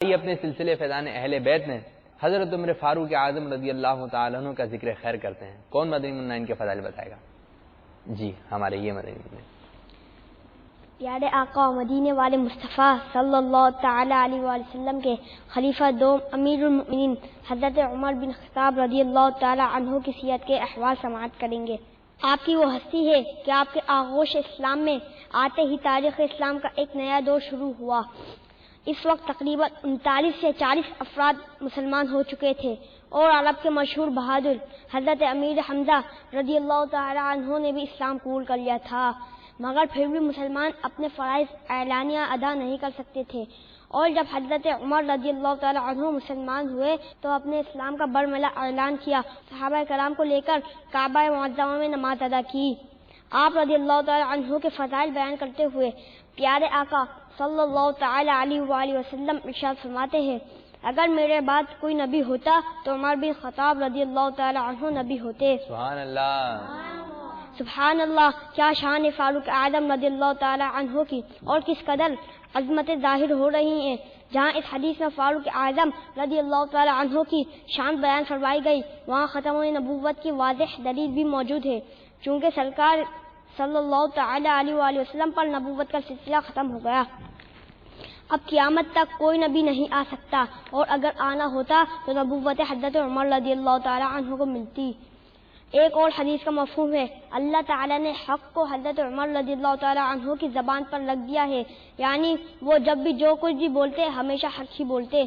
اپنے سلسلے فیضان اہل بیت میں حضرت عمر فاروق اعظم رضی اللہ تعالیٰ عنہ کا ذکر خیر کرتے ہیں۔ کون مدنی منا ان کے فضائل بتائے گا؟ جی ہمارے یہ مدنی منا۔ پیارے آقا مدینے والے مصطفیٰ صلی اللہ تعالی علیہ وآلہ وسلم کے خلیفہ دوم امیر المؤمنین حضرت عمر بن خطاب رضی اللہ تعالی عنہ کی سیرت کے احوال سماعت کریں گے۔ آپ کی وہ ہستی ہے کہ آپ کے آغوش اسلام میں آتے ہی تاریخ اسلام کا ایک نیا دور شروع ہوا۔ اس وقت تقریباً 39 سے 40 افراد مسلمان ہو چکے تھے اور عرب کے مشہور بہادر حضرت امیر حمزہ رضی اللہ تعالی عنہ نے بھی اسلام قبول کر لیا تھا، مگر پھر بھی مسلمان اپنے فرائض اعلانیہ ادا نہیں کر سکتے تھے، اور جب حضرت عمر رضی اللہ تعالی عنہ مسلمان ہوئے تو اپنے اسلام کا برملا اعلان کیا، صحابہ کرام کو لے کر کعبہ معظمہ میں نماز ادا کی۔ آپ رضی اللہ تعالی عنہ کے فضائل بیان کرتے ہوئے پیارے آقا صلی اللہ تعالی علیہ وآلہ وسلم ارشاد فرماتے ہیں، اگر میرے بعد کوئی نبی ہوتا تو عمر بن خطاب رضی اللہ تعالی عنہ نبی ہوتے۔ سبحان اللہ، سبحان اللہ، کیا شان فاروق اعظم رضی اللہ تعالی عنہ کی، اور کس قدر عظمتیں ظاہر ہو رہی ہیں۔ جہاں اس حدیث میں فاروق اعظم رضی اللہ تعالی عنہ کی شان بیان فرمائی گئی، وہاں ختم نبوت کی واضح دلیل بھی موجود ہے، چونکہ سرکار صلی اللہ تعالی علیہ وآلہ وسلم پر نبوت کا سلسلہ ختم ہو گیا۔ اب قیامت تک کوئی نبی نہیں آ سکتا، اور اگر آنا ہوتا تو نبوت حضرت عمر رضی اللہ تعالی عنہ کو ملتی۔ ایک اور حدیث کا مفہوم ہے، اللہ تعالیٰ نے حق کو حضرت عمر رضی اللہ تعالی عنہ کی زبان پر رکھ دیا ہے، یعنی وہ جب بھی جو کچھ بھی بولتے ہمیشہ حق ہی بولتے،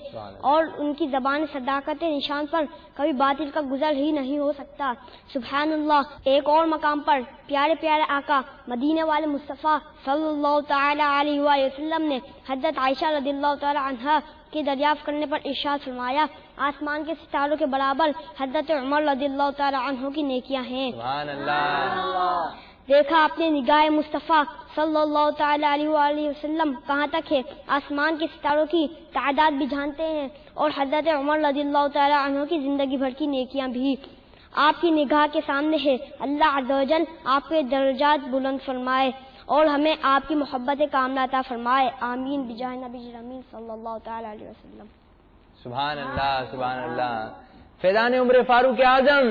اور ان کی زبان صداقت نشان پر کبھی باطل کا گزر ہی نہیں ہو سکتا۔ سبحان اللہ۔ ایک اور مقام پر پیارے پیارے آقا مدینے والے مصطفیٰ صلی اللہ تعالی علیہ وآلہ وسلم نے حضرت عائشہ رضی اللہ تعالی عنہا کی دریافت کرنے پر ارشاد فرمایا، آسمان کے ستاروں کے برابر حضرت عمر رضی اللہ تعالی عنہ کی نیکیاں ہیں۔ سبحان اللہ۔ دیکھا آپ نے نگاہ مصطفیٰ صلی اللہ تعالی علیہ وآلہ وسلم کہاں تک ہے، آسمان کے ستاروں کی تعداد بھی جانتے ہیں، اور حضرت عمر رضی اللہ تعالی عنہ کی زندگی بھر کی نیکیاں بھی آپ کی نگاہ کے سامنے ہے۔ اللہ عز و جل آپ کے درجات بلند فرمائے اور ہمیں آپ کی محبت کاملہ عطا فرمائے، آمین بجاہ نبی امین صلی اللہ تعالی علیہ وسلم۔ سبحان اللہ، سبحان اللہ۔ فیضان عمر فاروق اعظم،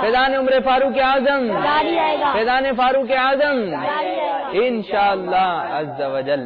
فیضان عمر فاروق اعظم، فیضان فاروق اعظم، انشاءاللہ عز و جل۔